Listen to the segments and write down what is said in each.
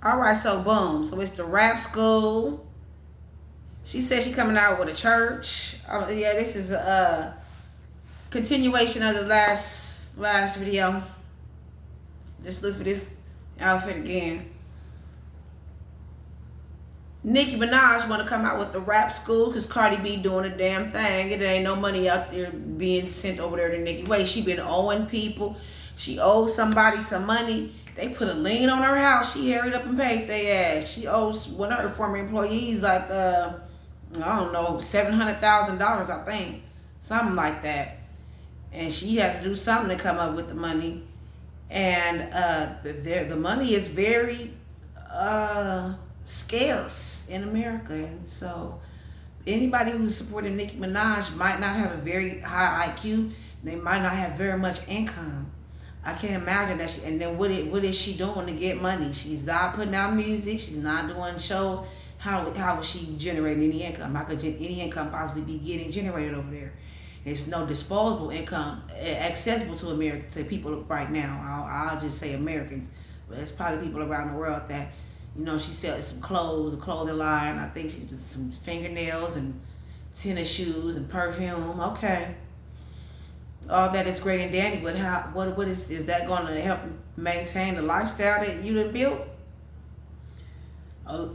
All right, so boom. So it's the rap school. She said she coming out with a church. Yeah, this is a continuation of the last video. Just look for this outfit again. Nicki Minaj want to come out with the rap school because Cardi B doing a damn thing. And there ain't no money out there being sent over there to Nicki. Wait, she been owing people. She owes somebody some money. They put a lien on her house. She hurried up and paid their ass. She owes one of her former employees like, I don't know, $700,000, I think. Something like that. And she had to do something to come up with the money. And the money is very scarce in America. And so anybody who's supporting Nicki Minaj might not have a very high IQ. They might not have very much income. I can't imagine that. And then what is she doing to get money? She's not putting out music. She's not doing shows. How is she generating any income? How could any income possibly be getting generated over there? There's no disposable income accessible to America, to people right now. I'll just say Americans, but there's probably people around the world that, she sells some clothes, a clothing line. I think she did some fingernails and tennis shoes and perfume. Okay. All that is great and dandy, but what is that going to help maintain the lifestyle that you done built?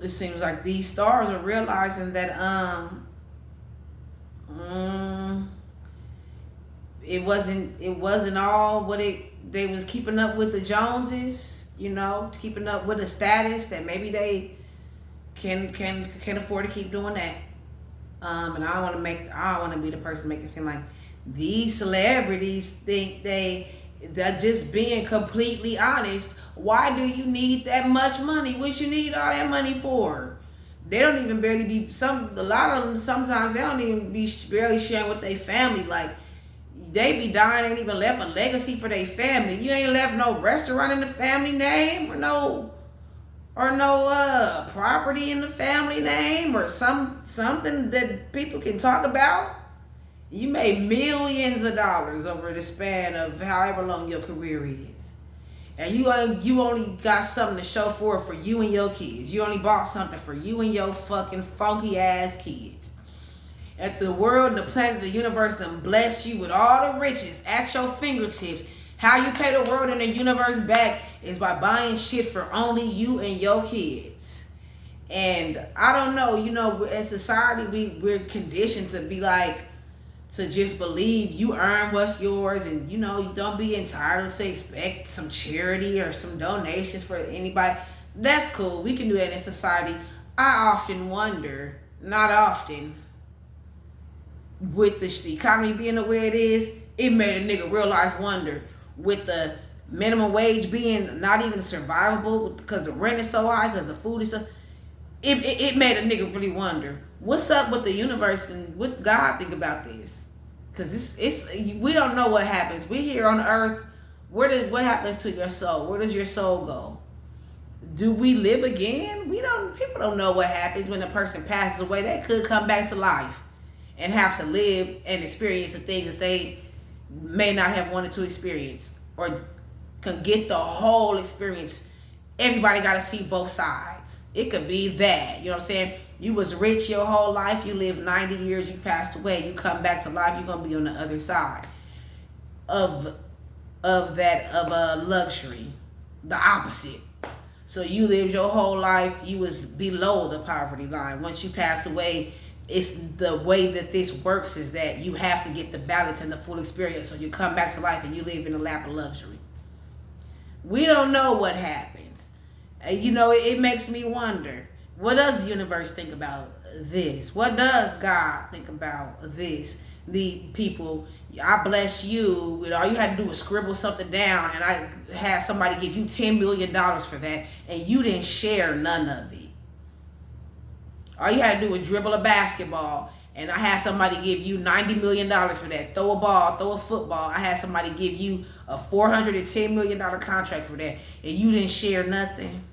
It seems like these stars are realizing that it wasn't all what they was keeping up with the Joneses, keeping up with the status, that maybe they can afford to keep doing that. And I don't want to be the person making it seem like these celebrities think they're just being completely honest. Why do you need that much money? What you need all that money for? They don't even barely be, a lot of them, sometimes they don't even be barely sharing with their family. Like, they be dying, ain't even left a legacy for their family. You ain't left no restaurant in the family name, or no property in the family name, or something that people can talk about. You made millions of dollars over the span of however long your career is. And you only got something to show for you and your kids. You only bought something for you and your fucking funky ass kids. At the world and the planet, the universe, done bless you with all the riches at your fingertips. How you pay the world and the universe back is by buying shit for only you and your kids. And I don't know, as society, we're conditioned to be like, to just believe you earn what's yours, and you don't be entitled to expect some charity or some donations for anybody. That's cool. We can do that in society. I often wonder, not often, with the economy being the way it is, it made a nigga real life wonder. With the minimum wage being not even survivable because the rent is so high, because the food is so, it made a nigga really wonder, what's up with the universe and what God think about this? Because we don't know what happens. We here on earth. What happens to your soul? Where does your soul go? Do we live again? People don't know what happens when a person passes away. They could come back to life and have to live and experience the things that they may not have wanted to experience, or can get the whole experience. Everybody got to see both sides. It could be that, you know what I'm saying? You was rich your whole life. You lived 90 years. You passed away. You come back to life. You're going to be on the other side of luxury. The opposite. So you lived your whole life. You was below the poverty line. Once you pass away, it's the way that this works is that you have to get the balance and the full experience. So you come back to life and you live in a lap of luxury. We don't know what happens. It makes me wonder. What does the universe think about this? What does God think about this? The people, I bless you. All you had to do was scribble something down, and I had somebody give you $10 million for that, and you didn't share none of it. All you had to do was dribble a basketball, and I had somebody give you $90 million for that. Throw a ball, throw a football. I had somebody give you a $410 million contract for that, and you didn't share nothing.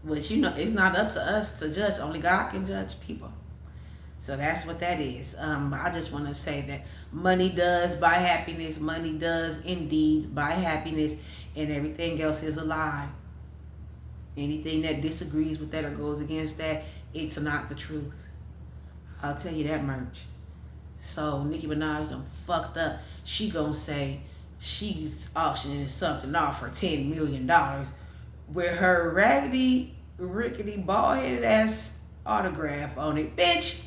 But it's not up to us to judge. Only God can judge people. So that's what that is. I just want to say that money does buy happiness. Money does indeed buy happiness. And everything else is a lie. Anything that disagrees with that or goes against that, it's not the truth. I'll tell you that much. So Nicki Minaj done fucked up. She gonna say she's auctioning something off for $10 million with her raggedy, rickety, bald-headed ass autograph on it. Bitch,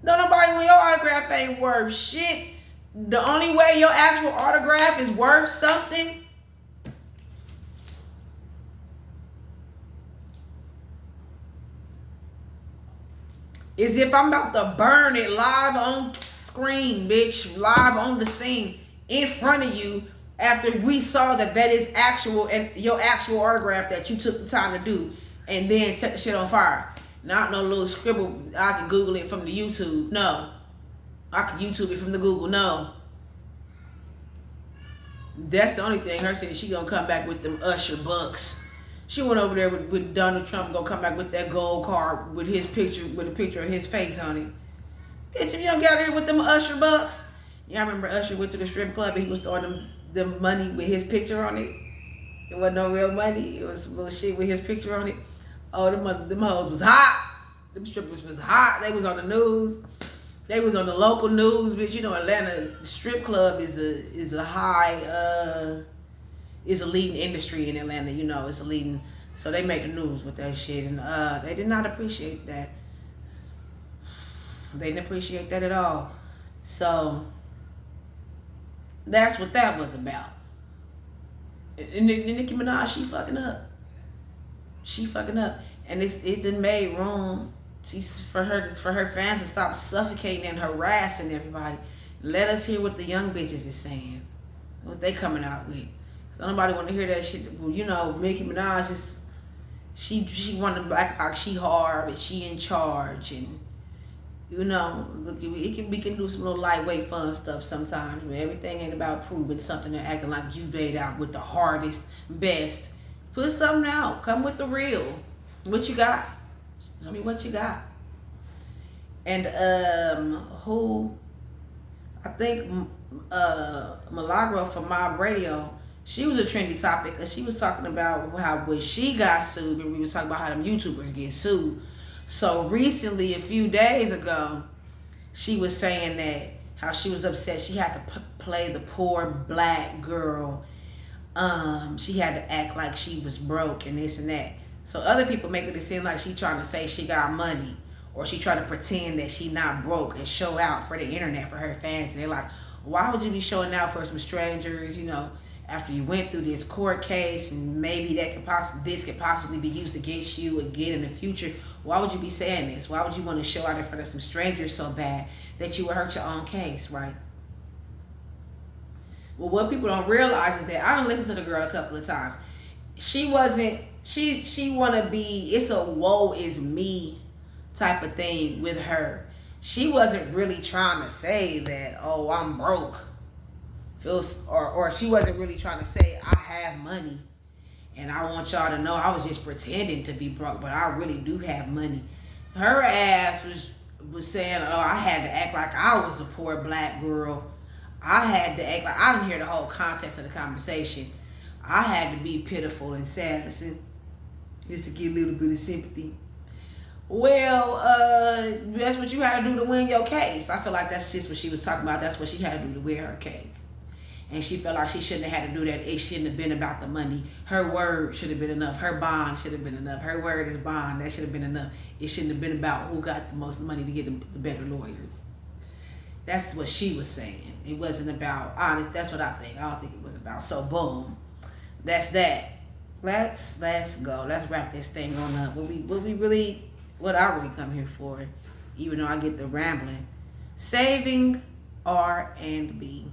don't nobody want your autograph ain't worth shit. The only way your actual autograph is worth something is if I'm about to burn it live on screen, bitch, live on the scene in front of you after we saw that is actual and your actual autograph that you took the time to do and then set the shit on fire. Not no little scribble. I can Google it from the YouTube. No. I can YouTube it from the Google. No. That's the only thing. Her saying she gonna come back with them Usher bucks. She went over there with Donald Trump, gonna come back with that gold card with his picture, with a picture of his face on it. Bitch, if you don't get out here with them Usher bucks. Yeah, I remember Usher went to the strip club and he was throwing them money with his picture on it. It wasn't no real money. It was some little shit with his picture on it. Oh, them hoes was hot. Them strippers was hot. They was on the news. They was on the local news, bitch. You know, Atlanta strip club is a high is a leading industry in Atlanta. You know, it's a leading. So they make the news with that shit, and they did not appreciate that. They didn't appreciate that at all. So that's what that was about. And Nicki Minaj, she fucking up. She fucking up, and it done made room for her fans to stop suffocating and harassing everybody. Let us hear what the young bitches is saying, what they coming out with. So nobody want to hear that shit. Well, you know, Nicki Minaj is she want to act like she hard and she in charge, and you know, look, we can do some little lightweight fun stuff sometimes. But everything ain't about proving something and acting like you made out with the hardest, best. Put something out. Come with the real. What you got? Tell me what you got. And who? I think Milagro from Mob Radio. She was a trendy topic because she was talking about how when she got sued, and we was talking about how them YouTubers get sued. So recently, a few days ago, she was saying that how she was upset. She had to play the poor black girl. She had to act like she was broke and this and that. So other people make it seem like she trying to say she got money, or she trying to pretend that she not broke and show out for the internet for her fans. And they're like, why would you be showing out for some strangers? You know, after you went through this court case and maybe this could possibly be used against you again in the future. Why would you be saying this? Why would you want to show out in front of some strangers so bad that you would hurt your own case, right? Well, what people don't realize is that I done listened to the girl a couple of times. She wasn't, she want to be, it's a woe is me type of thing with her. She wasn't really trying to say that, oh, I'm broke. Or she wasn't really trying to say, I have money. And I want y'all to know I was just pretending to be broke, but I really do have money. Her ass was saying, oh, I had to act like I was a poor black girl. I had to act like, I didn't hear the whole context of the conversation. I had to be pitiful and sad just to get a little bit of sympathy. Well, that's what you had to do to win your case. I feel like that's just what she was talking about. That's what she had to do to win her case. And she felt like she shouldn't have had to do that. It shouldn't have been about the money. Her word should have been enough. Her bond should have been enough. Her word is bond. That should have been enough. It shouldn't have been about who got the most money to get the better lawyers. That's what she was saying. It wasn't about, honest. That's what I think. I don't think it was about. So boom, that's that. Let's go. Let's wrap this thing on up. What I really come here for, even though I get the rambling, saving R&B.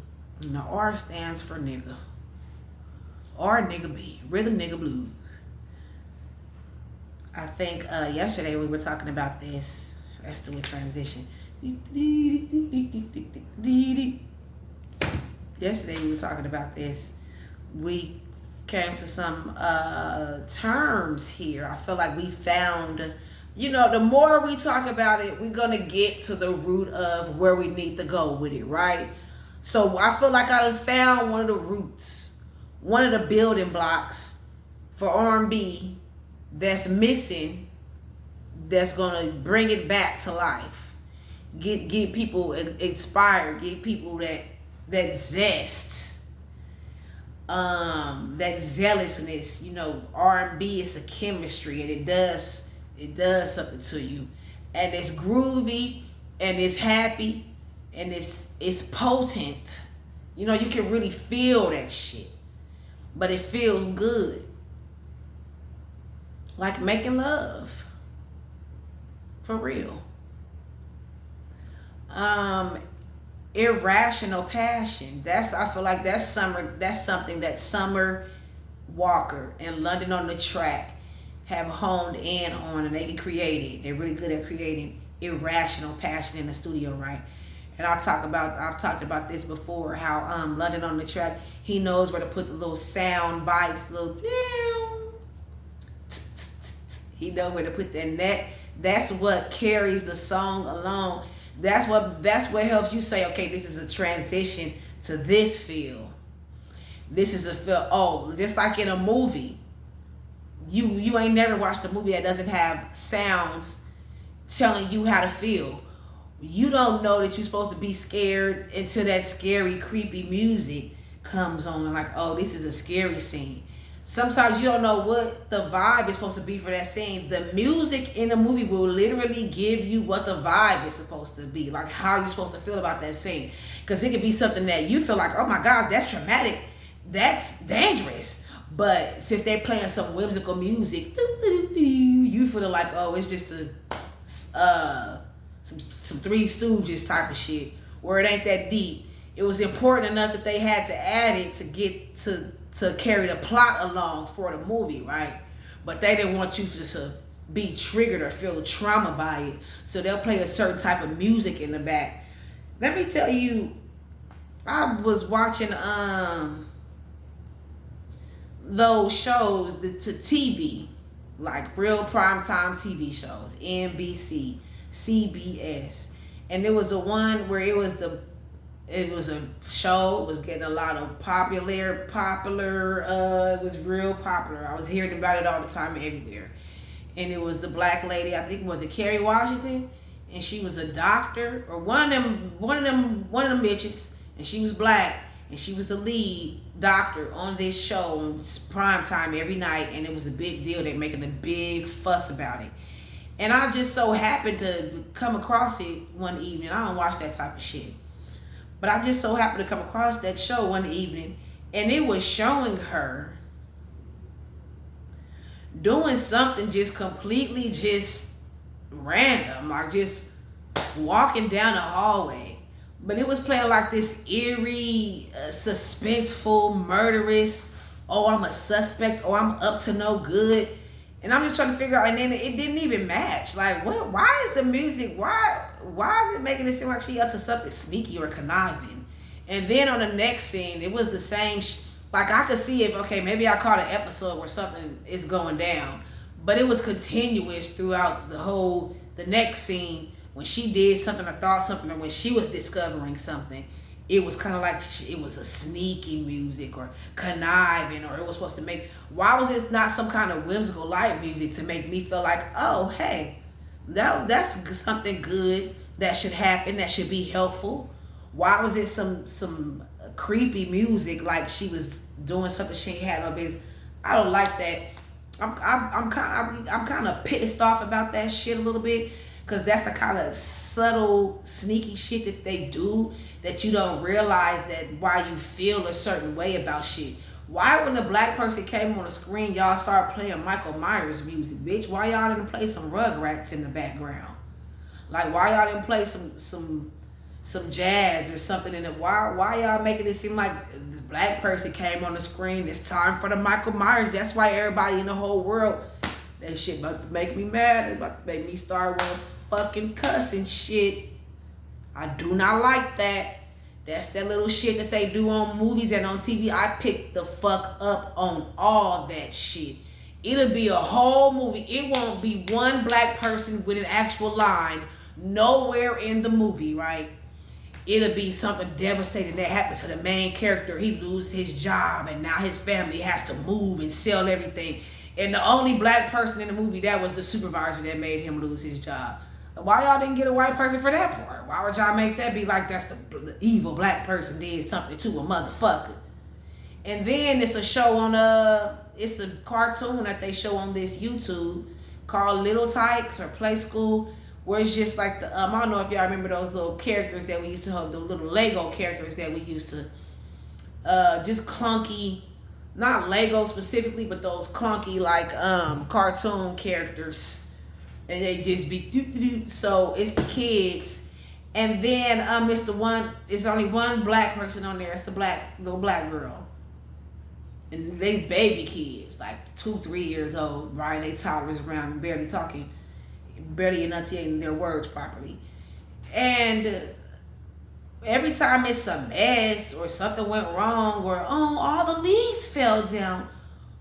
Now R stands for nigga. R nigga B, rhythm nigga blues. I think yesterday we were talking about this. Let's do a transition. Yesterday we were talking about this. We came to some terms here. I feel like we found, you know, the more we talk about it, we're gonna get to the root of where we need to go with it, right? So I feel like I found one of the roots, one of the building blocks for R&B that's missing, that's gonna bring it back to life. Get people inspired. Get people that zest, that zealousness. You know, R&B is a chemistry, and it does something to you, and it's groovy, and it's happy, and it's potent. You know, you can really feel that shit, but it feels good, like making love, for real. Irrational passion. I feel like that's something that Summer Walker and London on the Track have honed in on, and they can create it. They're really good at creating irrational passion in the studio, right? And I've talked about this before, how London on the Track, he knows where to put the little sound bites, he knows where to put that net. That's what carries the song along. That's what helps you say, okay, this is a transition to this feel. This is a feel. Oh, just like in a movie, you ain't never watched a movie that doesn't have sounds telling you how to feel. You don't know that you're supposed to be scared until that scary, creepy music comes on. Like, oh, this is a scary scene. Sometimes you don't know what the vibe is supposed to be for that scene. The music in the movie will literally give you what the vibe is supposed to be, like how you're supposed to feel about that scene. Because it could be something that you feel like, oh my gosh, that's traumatic, that's dangerous. But since they're playing some whimsical music, you feel like, oh, it's just some Three Stooges type of shit, where it ain't that deep. It was important enough that they had to add it to get to carry the plot along for the movie, right? But they didn't want you to be triggered or feel trauma by it, so they'll play a certain type of music in the back. Let me tell you, I was watching those shows to TV, like real primetime TV shows, NBC, CBS, and there was the one where it was a show. It was getting a lot of popular. It was real popular. I was hearing about it all the time everywhere. And it was the black lady, I think it was Kerry Washington, and she was a doctor, or one of them bitches, and she was black, and she was the lead doctor on this show on prime time every night, and it was a big deal. They're making a big fuss about it. And I just so happened to come across it one evening. I don't watch that type of shit. But I just so happened to come across that show one evening, and it was showing her doing something just completely just random, like just walking down the hallway. But it was playing like this eerie, suspenseful, murderous, oh, I'm a suspect, oh, I'm up to no good. And I'm just trying to figure out, and then it didn't even match. Like, what? Why is the music, why is it making it seem like she up to something sneaky or conniving? And then on the next scene, it was the same, like I could see if, okay, maybe I caught an episode where something is going down, but it was continuous throughout the next scene. When she did something or thought something, or when she was discovering something, it was kind of like it was a sneaky music or conniving, or it was supposed to make, why was it not some kind of whimsical light music to make me feel like, oh, hey, that's something good that should happen, that should be helpful? Why was it some creepy music like she was doing something she had no business? I don't like that. I'm kind of pissed off about that shit a little bit, because that's the kind of subtle, sneaky shit that they do that you don't realize that why you feel a certain way about shit. Why when the black person came on the screen, y'all start playing Michael Myers music, bitch? Why y'all didn't play some Rugrats in the background? Like, why y'all didn't play some jazz or something in it? Why y'all making it seem like this black person came on the screen? It's time for the Michael Myers. That's why everybody in the whole world, that shit about to make me mad. It's about to make me start with fucking cussing shit. I do not like that. That's that little shit that they do on movies and on TV. I pick the fuck up on all that shit. It'll be a whole movie. It won't be one black person with an actual line nowhere in the movie, right? It'll be something devastating that happens to the main character. He loses his job, and now his family has to move and sell everything. And the only black person in the movie, that was the supervisor that made him lose his job. Why y'all didn't get a white person for that part? Why would y'all make that be like that's the evil black person did something to a motherfucker? And then it's a show on it's a cartoon that they show on this YouTube called Little Tykes or Play School, where it's just like the I don't know if y'all remember those little characters that we used to have, the little Lego characters that we used to just clunky, not Lego specifically, but those clunky like cartoon characters, and they just be so it's the kids. And then it's the one, it's only one black person on there. It's the little black girl. And they baby kids, like 2-3 years old, right? They toddlers around and barely talking, barely enunciating their words properly. And every time it's a mess or something went wrong, or all the leaves fell down,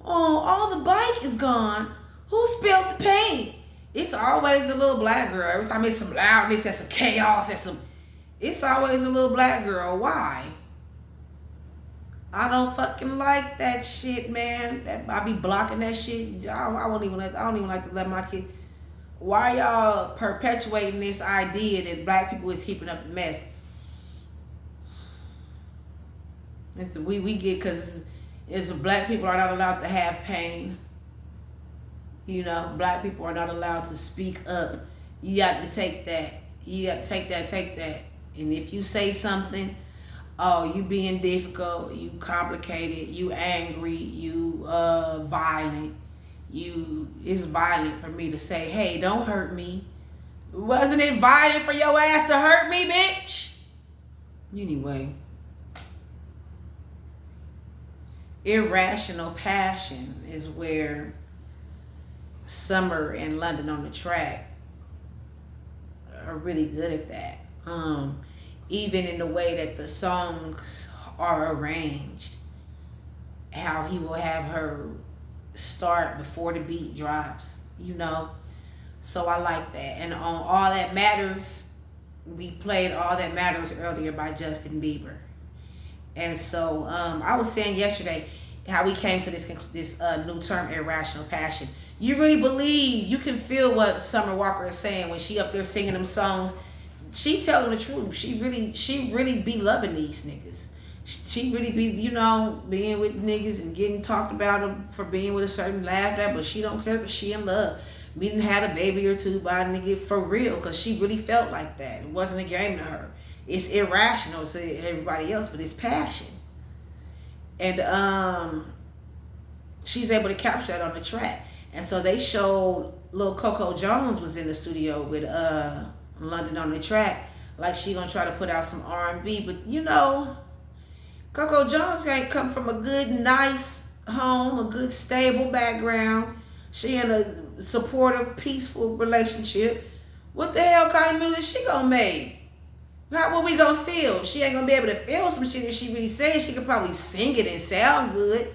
all the bike is gone, who spilled the paint? It's always the little black girl. Every time it's some loudness, that's some chaos, it's always a little black girl. Why? I don't fucking like that shit, man. I be blocking that shit. I don't even like to let my kid. Why y'all perpetuating this idea that black people is keeping up the mess? We get, because it's black people are not allowed to have pain. You know, black people are not allowed to speak up. You got to take that. You got to take that. And if you say something, you being difficult, you complicated, you angry, you violent. It's violent for me to say, hey, don't hurt me. Wasn't it violent for your ass to hurt me, bitch? Anyway. Irrational passion is where Summer and London on the Track are really good at that. Even in the way that the songs are arranged, how he will have her start before the beat drops, you know. So I like that. And on All That Matters, we played All That Matters earlier by Justin Bieber. And so I was saying yesterday how we came to this new term, irrational passion. You really believe, you can feel what Summer Walker is saying when she up there singing them songs. She telling the truth. She really be loving these niggas. She really be, you know, being with niggas and getting talked about them for being with a certain laughed at, but she don't care because she in love. We done had a baby or two by a nigga for real because she really felt like that. It wasn't a game to her. It's irrational to everybody else, but it's passion. And she's able to capture that on the track. And so they showed Lil Coco Jones was in the studio with London on the Track, like she gonna try to put out some R&B, but you know, Coco Jones ain't come from a good, nice home, a good, stable background. She in a supportive, peaceful relationship. What the hell kind of music she gonna make? What we gonna feel? She ain't gonna be able to feel some shit if she really says. She could probably sing it and sound good,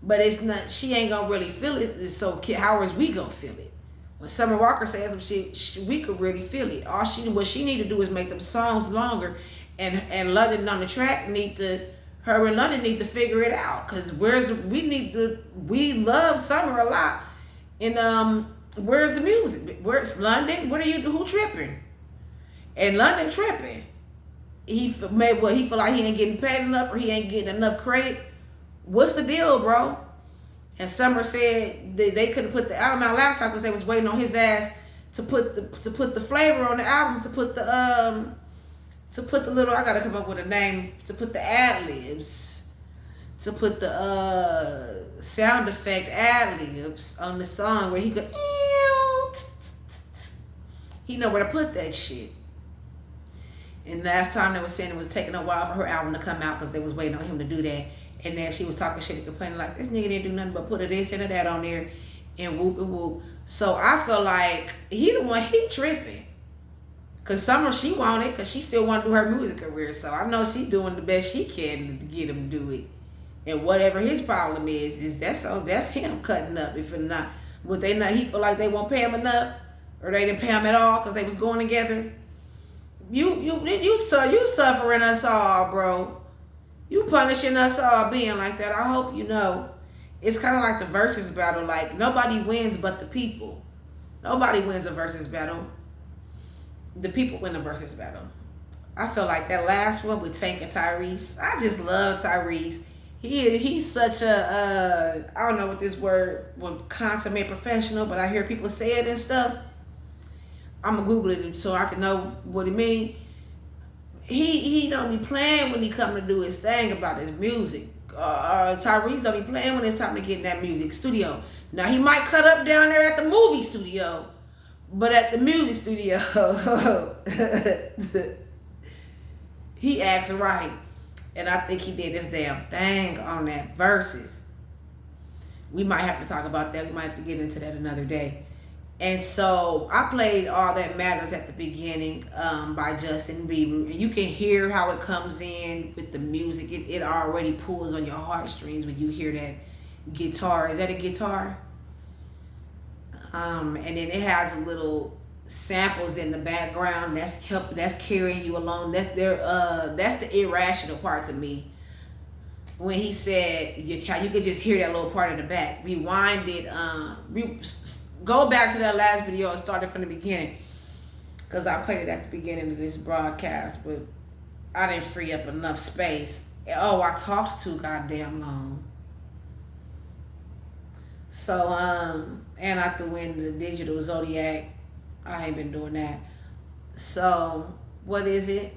but it's not. She ain't gonna really feel it. So how is we gonna feel it? When Summer Walker says some shit, we could really feel it. What she need to do is make them songs longer, and London on the Track her and London need to figure it out. Cause we love Summer a lot, and where's the music? Where's London? Who tripping? And London tripping. He feel like he ain't getting paid enough, or he ain't getting enough credit. What's the deal, bro? And Summer said they couldn't put the album out last time because they was waiting on his ass to put the flavor on the album, to put the little, I gotta come up with a name, to put the ad-libs, to put the sound effect ad-libs on the song where he go, he know where to put that shit. And last time they were saying it was taking a while for her album to come out because they was waiting on him to do that. And then she was talking shit and complaining like, this nigga didn't do nothing but put a this and a that on there and whoop and whoop. So I feel like he tripping. Cause Summer, she want it because she still want to do her music career. So I know she doing the best she can to get him to do it. And whatever his problem is that's him cutting up. If it not, he feel like they won't pay him enough, or they didn't pay him at all because they was going together. You suffering us all, bro. You punishing us all being like that. I hope you know. It's kind of like the versus battle. Like, nobody wins but the people. Nobody wins a versus battle. The people win the versus battle. I feel like that last one with Tank and Tyrese. I just love Tyrese. He's such a I don't know what this word, consummate professional, but I hear people say it and stuff. I'm gonna Google it so I can know what it means. He don't be playing when he come to do his thing about his music. Tyrese don't be playing when it's time to get in that music studio. Now he might cut up down there at the movie studio, but at the music studio, he acts right. And I think he did his damn thing on that verses. We might have to talk about that. We might have to get into that another day. And so I played All That Matters at the beginning by Justin Bieber. And you can hear how it comes in with the music. It already pulls on your heartstrings when you hear that guitar. Is that a guitar? And then it has a little samples in the background that's carrying you along. That's the irrational part to me. When he said you could just hear that little part in the back. Rewind it. Go back to that last video and start it from the beginning, because I played it at the beginning of this broadcast, but I didn't free up enough space. Oh, I talked too goddamn long. So and I threw in the digital zodiac. I ain't been doing that. So what is it?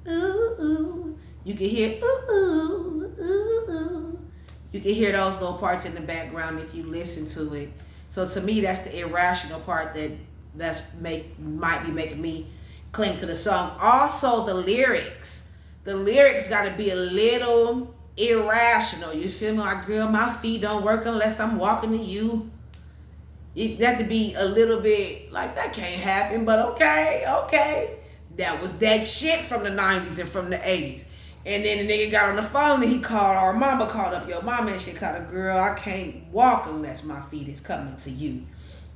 Ooh, ooh. You can hear ooh, ooh, ooh, ooh. You can hear those little parts in the background if you listen to it. So to me, that's the irrational part might be making me cling to the song. Also, the lyrics. The lyrics got to be a little irrational. You feel me? Like, girl, my feet don't work unless I'm walking to you. It got to be a little bit like, that can't happen, but okay. That was that shit from the 90s and from the 80s. And then the nigga got on the phone and he called, our mama called up your mama and she called her, girl, I can't walk unless my feet is coming to you.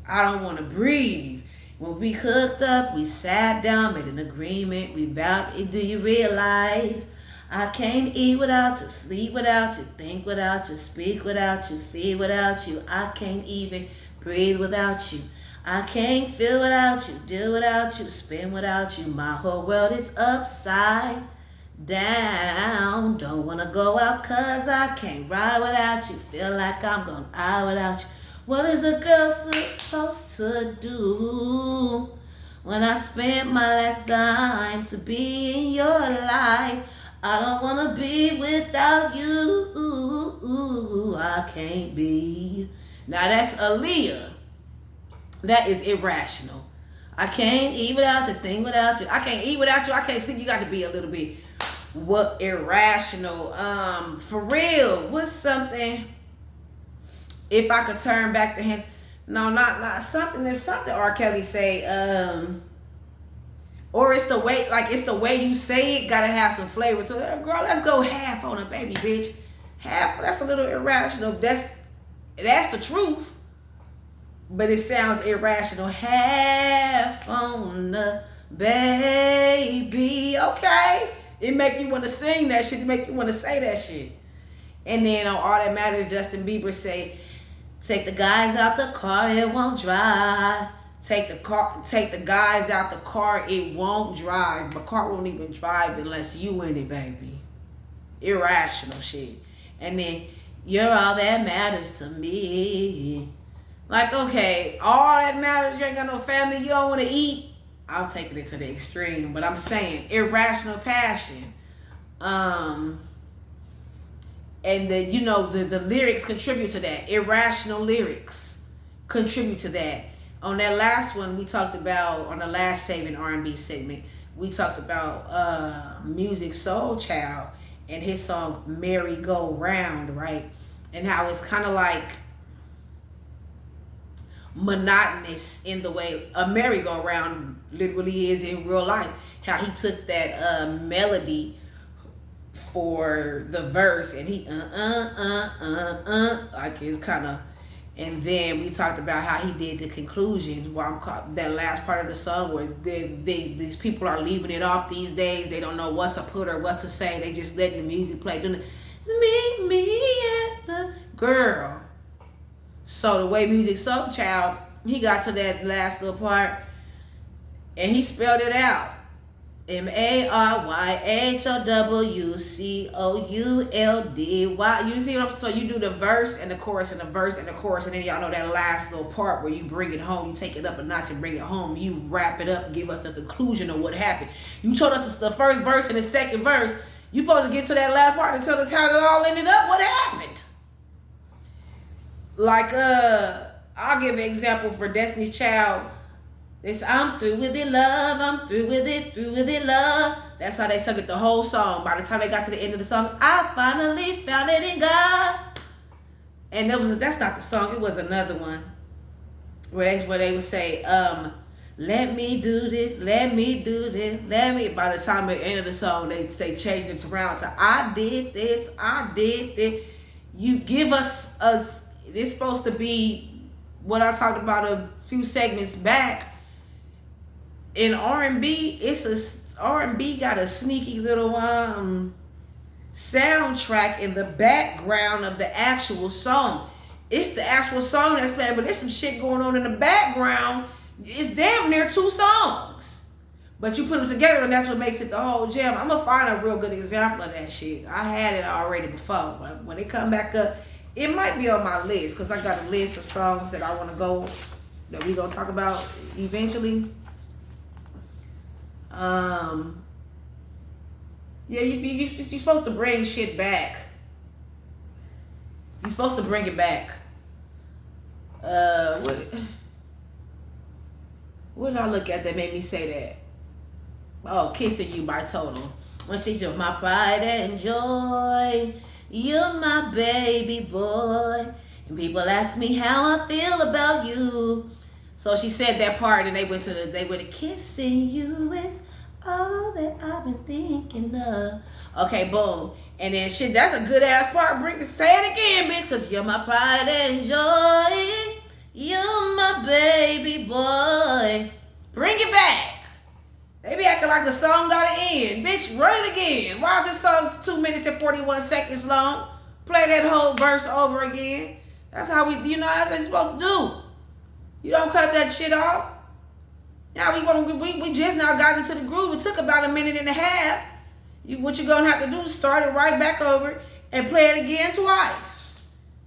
I don't want to breathe. When we hooked up, we sat down, made an agreement. We vowed, do you realize I can't eat without you, sleep without you, think without you, speak without you, feel without you. I can't even breathe without you. I can't feel without you, do without you, spin without you. My whole world is upside down. Don't wanna go out 'cause I can't ride without you. Feel like I'm going out without you. What is a girl supposed to do when I spent my last dime to be in your life? I don't wanna be without you. I can't be. Now that's Aaliyah. That is irrational. I can't eat without you, think without you. I can't eat without you. I can't sleep. You got to be a little bit irrational. For real. What's something? If I could turn back the hands. No, not something. There's something R. Kelly say. Or it's the way you say it. Gotta have some flavor to it. Girl, let's go half on a baby, bitch. Half. That's a little irrational. That's the truth. But it sounds irrational. Half on the baby. Okay. It make you want to sing that shit. It make you want to say that shit. And then on All That Matters, Justin Bieber say, take the guys out the car, it won't drive. Take the guys out the car, it won't drive. The car won't even drive unless you in it, baby. Irrational shit. And then, you're all that matters to me. Like, okay, all that matters, you ain't got no family, you don't want to eat. I'll take it to the extreme, but I'm saying irrational passion. And the lyrics contribute to that. Irrational lyrics contribute to that. On that last one, we talked about, on the last Saving R&B segment, we talked about Music Soul Child and his song Merry Go Round, right? And how it's kind of like monotonous in the way a merry-go-round literally is in real life. How he took that melody for the verse and he like it's kind of, and then we talked about how he did the conclusion, that last part of the song where these people are leaving it off these days. They don't know what to put or what to say. They just letting the music play. Meet me at the girl. So the way Music Soul Child, he got to that last little part and he spelled it out. MARYHOWCOULD. You see what I'm saying? So you do the verse and the chorus and the verse and the chorus, and then y'all know that last little part where you bring it home, you take it up a notch and bring it home. You wrap it up and give us a conclusion of what happened. You told us the first verse and the second verse. You supposed to get to that last part and tell us how it all ended up. What happened? Like I'll give an example for Destiny's Child. It's I'm through with it, love. I'm through with it, love. That's how they sung it the whole song. By the time they got to the end of the song, I finally found it in God. And that's not the song. It was another one where they would say, let me do this, let me do this, let me. By the time at the end of the song, they say changing it around to I did this, I did this. You give us it's supposed to be what I talked about a few segments back. In R&B, R&B got a sneaky little soundtrack in the background of the actual song. It's the actual song that's playing, but there's some shit going on in the background. It's damn near 2 songs. But you put them together and that's what makes it the whole jam. I'm going to find a real good example of that shit. I had it already before, but when it come back up, it might be on my list because I got a list of songs that I want to go, that we going to talk about eventually. Yeah, you're supposed to bring shit back. You're supposed to bring it back. What did I look at that made me say that? Oh, Kissing You by Total. When she said, my pride and joy, you're my baby boy. And people ask me how I feel about you. So she said that part and they went to kissing you is all that I've been thinking of. Okay, boom. And then shit, that's a good ass part. Say it again, bitch, because you're my pride and joy. You're my baby boy. Bring it back. They be acting like the song gotta end. Bitch, run it again. Why is this song 2 minutes and 41 seconds long? Play that whole verse over again. That's how that's what you're supposed to do. You don't cut that shit off. Now we just now got into the groove. It took about 1.5 minutes. What you're gonna have to do is start it right back over and play it again twice.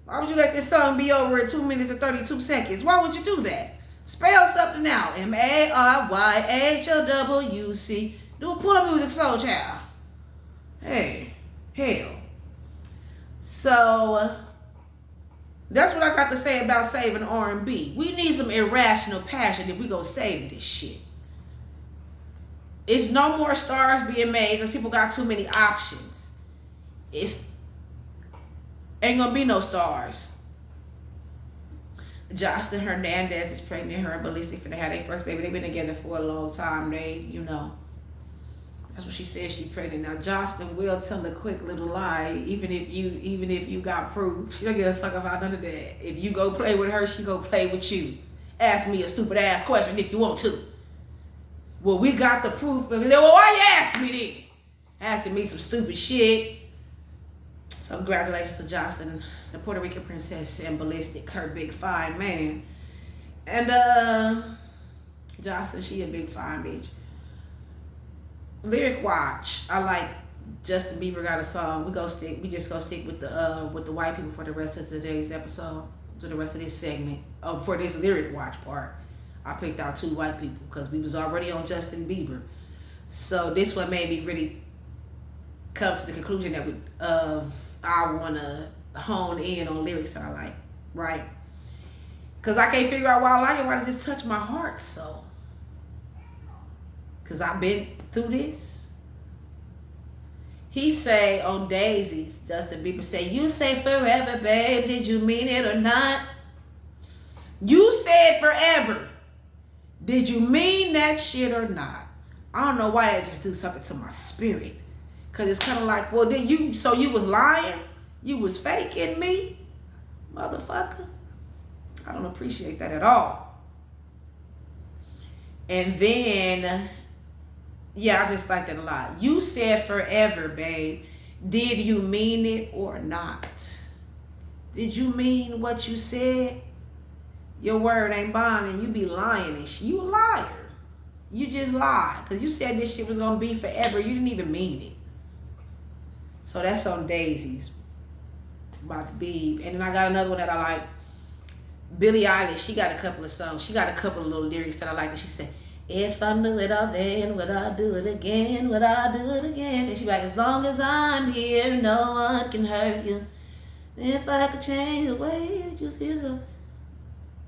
Why would you let this song be over at 2 minutes and 32 seconds? Why would you do that? Spell something out. MARYHOWC. Pull up Music Soul Child. Hey, hell. So that's what I got to say about saving R&B. We need some irrational passion if we gonna save this shit. It's no more stars being made because people got too many options. Ain't gonna be no stars. Jocelyn Hernandez is pregnant. Her and Balisi finna have their first baby. They've been together for a long time. That's what she said. She's pregnant. Now Jocelyn will tell a quick little lie, even if you got proof. She don't give a fuck about none of that. If you go play with her, she go play with you. Ask me a stupid ass question if you want to. Well, we got the proof. Well, why you asking me then? Asking me some stupid shit. So congratulations to Jocelyn, the Puerto Rican princess, and Ballistic, her big fine man. And Jocelyn, she a big fine bitch. Lyric watch. I like Justin Bieber got a song. We just gonna stick with the white people for the rest of today's episode, to the rest of this segment. For this lyric watch part, I picked out 2 white people because we was already on Justin Bieber. So this one made me really come to the conclusion that I wanna hone in on lyrics that I like, right? Because I can't figure out why I like it. Why does this touch my heart so? Because I've been through this. He say on Daisies, Justin Bieber say, you say forever, babe. Did you mean it or not? You said forever. Did you mean that shit or not? I don't know why that just do something to my spirit. Because it's kind of like, well, you was lying? You was faking me? Motherfucker. I don't appreciate that at all. And then, yeah, I just like that a lot. You said forever, babe. Did you mean it or not? Did you mean what you said? Your word ain't bond, and you be lying and shit. You a liar. You just lied. Because you said this shit was going to be forever. You didn't even mean it. So that's on Daisy's. About to be. And then I got another one that I like. Billie Eilish. She got a couple of songs. She got a couple of little lyrics that I like. And she said, if I knew it all then, would I do it again? Would I do it again? And she like, as long as I'm here, no one can hurt you. If I could change the way that you see so,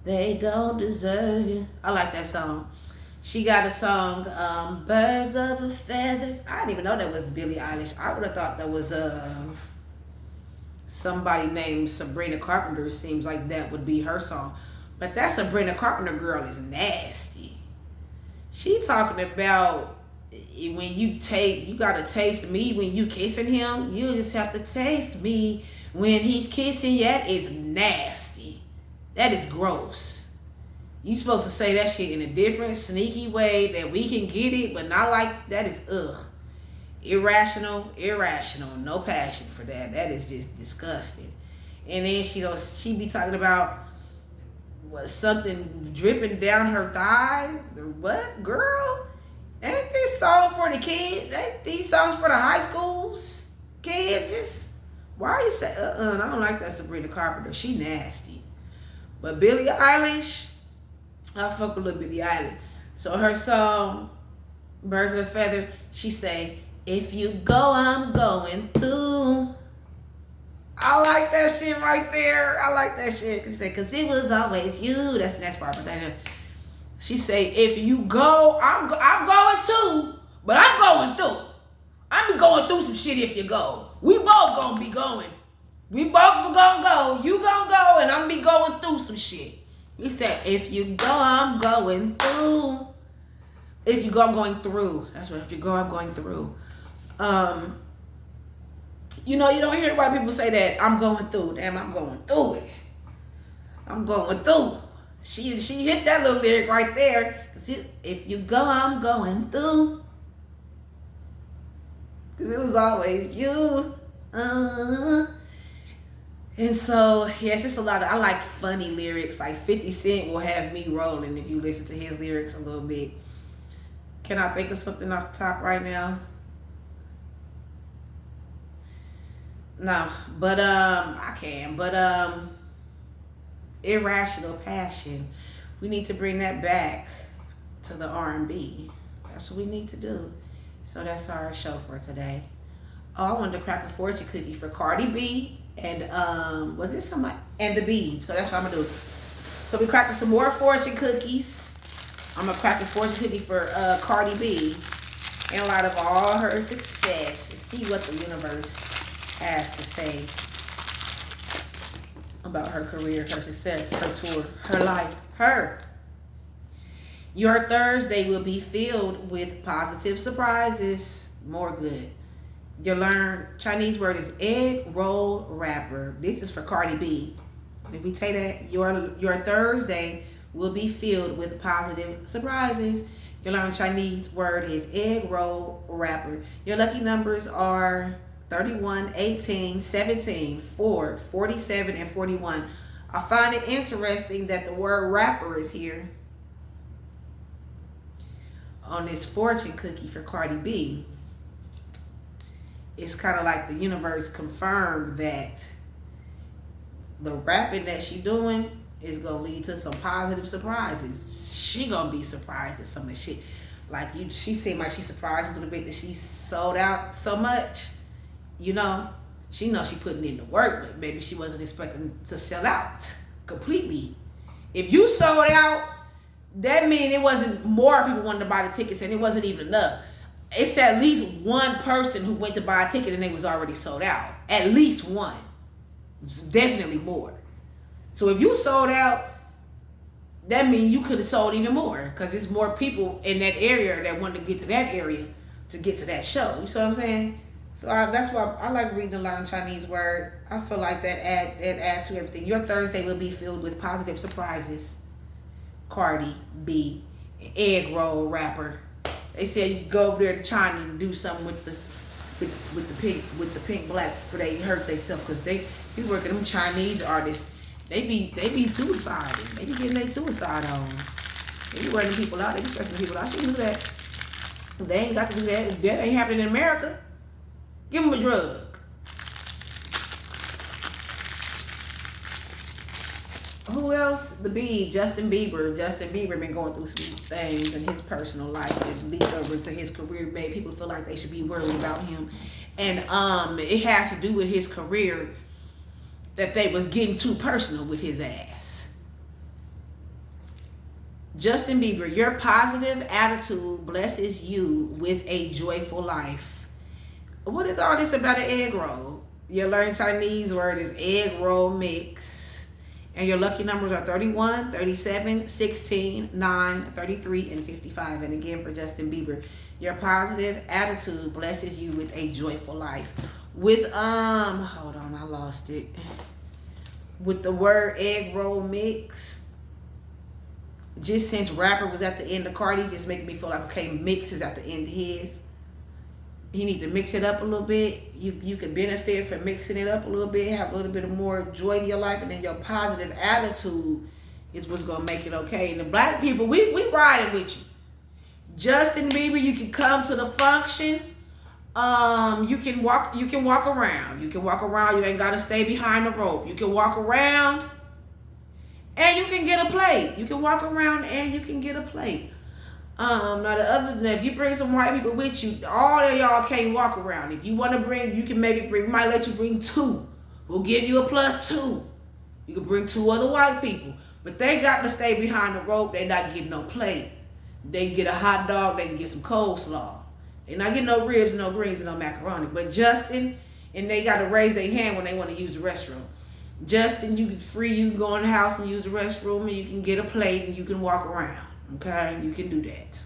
they don't deserve you. I like that song. She got a song, Birds of a Feather. I didn't even know that was Billie Eilish. I would have thought that was somebody named Sabrina Carpenter. Seems like that would be her song. But that Sabrina Carpenter girl is nasty. She talking about when you gotta taste me when you kissing him. You just have to taste me when he's kissing you. That is nasty. That is gross. You supposed to say that shit in a different, sneaky way that we can get it, but not like that is irrational. No passion for that. That is just disgusting. And then she be talking about something dripping down her thigh. What, girl? Ain't this song for the kids? Ain't these songs for the high schools kids? Why are you saying I don't like that Sabrina Carpenter. She nasty. But Billie Eilish, I fuck with little Billie Eilish. So her song, Birds of a Feather, she say, if you go, I'm going through. I like that shit right there. I like that shit. She say, cause it was always you. That's the next part. But then she say, if you go, I'm going too. But I'm going through. I'm going through some shit if you go. We both gonna be going. We both gonna go. You gonna go and I'm be going through some shit. He said, if you go, I'm going through. If you go, I'm going through. That's what, if you go, I'm going through. You know, you don't hear white people say that, I'm going through. Damn, I'm going through it. I'm going through. She hit that little lyric right there. If you go, I'm going through. Because it was always you. And so, yes, it's a lot of, I like funny lyrics. Like 50 Cent will have me rolling if you listen to his lyrics a little bit. Can I think of something off the top right now? No, but I can. But irrational passion, we need to bring that back to the R&B. That's what we need to do. So that's our show for today. Oh, I wanted to crack a fortune cookie for Cardi B and was it somebody and the Bee. So that's what I'm gonna do. So we cracking some more fortune cookies. I'm gonna crack a fortune cookie for Cardi B in light of all her success. See what the universe has to say about her career, her success, her tour, her life, her. Your Thursday will be filled with positive surprises. More good. You learn Chinese word is egg roll wrapper. This is for Cardi B. Did we say that? Your Thursday will be filled with positive surprises. You learn Chinese word is egg roll wrapper. Your lucky numbers are 31, 18, 17, 4, 47, and 41. I find it interesting that the word wrapper is here on this fortune cookie for Cardi B. It's kind of like the universe confirmed that the rapping that she doing is going to lead to some positive surprises. She going to be surprised at some of the shit. Like, she seemed like she surprised a little bit that she sold out so much. You know, she knows she putting in the work, but maybe she wasn't expecting to sell out completely. If you sold out, that means it wasn't more people wanted to buy the tickets and it wasn't even enough. It's at least one person who went to buy a ticket and they was already sold out. At least one. Definitely more. So if you sold out, that means you could have sold even more because there's more people in that area that wanted to get to that area to get to that show. You see what I'm saying? So that's why I like reading and learning Chinese word. I feel like that adds to everything. Your Thursday will be filled with positive surprises. Cardi B, egg roll wrapper. They said you go over there to China and do something with the pink black for they hurt themselves because they be working them Chinese artists. They be suiciding. They be getting their suicide on. They be wearing people out. They be stressing people out. She knew that. They ain't got to do that. That ain't happening in America. Give them a drug. Who else? Justin Bieber. Justin Bieber been going through some things in his personal life that lead over to his career. Made people feel like they should be worried about him, and it has to do with his career that they was getting too personal with his ass. Justin Bieber, your positive attitude blesses you with a joyful life. What is all this about an egg roll? Your learned Chinese word is egg roll mix. And your lucky numbers are 31, 37, 16, 9, 33, and 55. And again, for Justin Bieber, your positive attitude blesses you with a joyful life. With, hold on, I lost it. With the word egg roll mix, just since rapper was at the end of Cardi's, it's making me feel like, okay, mix is at the end of his. You need to mix it up a little bit. You can benefit from mixing it up a little bit, have a little bit of more joy in your life, and then your positive attitude is what's gonna make it okay. And the black people, we riding with you. Justin Bieber, you can come to the function. You can walk around. You can walk around. You ain't gotta stay behind the rope. You can walk around, and you can get a plate. You can walk around and you can get a plate. Now the other than that, if you bring some white people with you, all of y'all can't walk around. If you want to bring, you can maybe bring, we might let you bring 2. We'll give you a +2. You can bring 2 other white people. But they got to stay behind the rope. They not getting no plate. They can get a hot dog, they can get some coleslaw. They not getting no ribs, no greens, and no macaroni. But Justin, and they got to raise their hand when they want to use the restroom. Justin, you can free, you can go in the house and use the restroom, and you can get a plate and you can walk around. Okay, you can do that.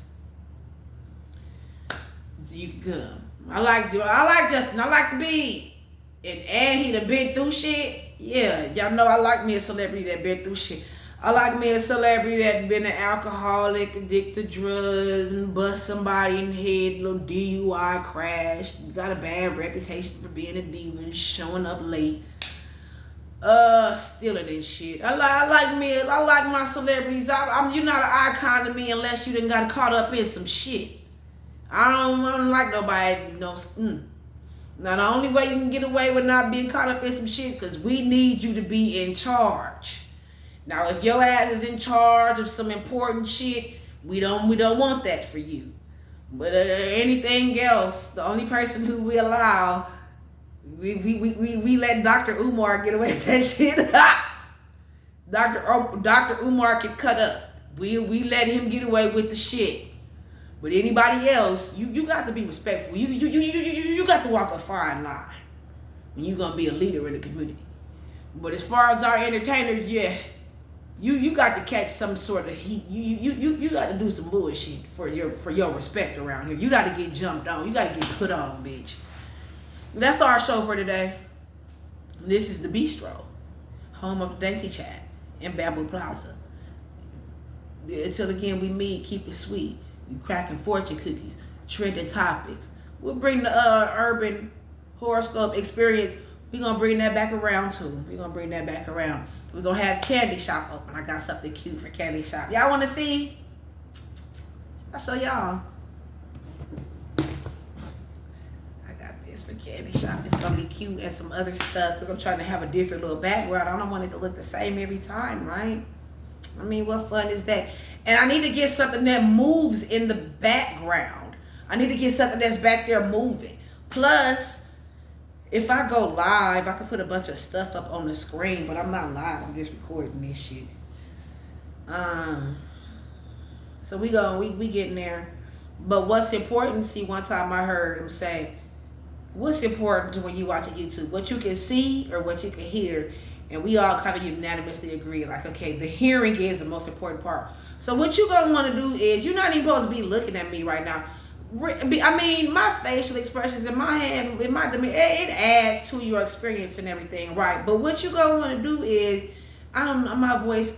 So you can come. I like Justin. I like to be, and he done been through shit. Yeah, y'all know I like me a celebrity that been through shit. I like me a celebrity that been an alcoholic, addicted to drugs, and bust somebody in the head, little DUI crash. Got a bad reputation for being a diva, showing up late. Stealing and shit. I like my celebrities. You're not an icon to me unless you done got caught up in some shit. I don't like nobody, Now the only way you can get away with not being caught up in some shit, because we need you to be in charge. Now if your ass is in charge of some important shit, we don't want that for you. But anything else, the only person who we allow, we let Dr. Umar get away with that shit. Dr. Umar can cut up. We let him get away with the shit. But anybody else, you got to be respectful. You got to walk a fine line when you gonna be a leader in the community. But as far as our entertainers, yeah, you got to catch some sort of heat. You got to do some bullshit for your respect around here. You got to get jumped on. You got to get put on, bitch. That's our show for today. This is the Bistro, home of the Dainty Chat in Bamboo Plaza. Until again we meet, keep it sweet. We cracking fortune cookies, trending topics. We'll bring the urban horoscope experience. We're going to bring that back around too. We're going to bring that back around. We're going to have Candy Shop open. I got something cute for Candy Shop. Y'all want to see? I'll show y'all. For Candy Shop. It's gonna be cute and some other stuff because I'm trying to have a different little background. I don't want it to look the same every time, right? I mean, what fun is that? And I need to get something that moves in the background. I need to get something that's back there moving. Plus, if I go live, I can put a bunch of stuff up on the screen, but I'm not live. I'm just recording this shit. So we getting there. But what's important? See, one time I heard him say, what's important when you watch YouTube? What you can see or what you can hear? And we all kind of unanimously agree, like, okay, the hearing is the most important part. So what you're going to want to do is, you're not even supposed to be looking at me right now. I mean, my facial expressions in my hand, in my demeanor, it adds to your experience and everything, right? But what you're going to want to do is, I don't know, my voice,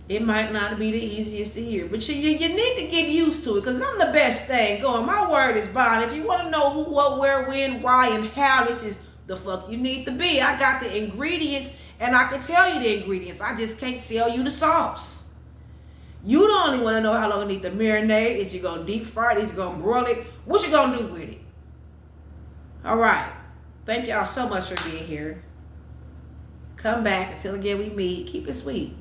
it might not be the easiest to hear, but you need to get used to it, because I'm the best thing going. My word is bond. If you want to know who, what, where, when, why, and how, this is the fuck you need to be. I got the ingredients And I can tell you the ingredients. I just can't tell you the sauce. You don't only want to know how long you need to marinate. Is you going to deep fry it? Is you going to broil it? What you going to do with it? All right. Thank y'all so much for being here. Come back. Until again we meet. Keep it sweet.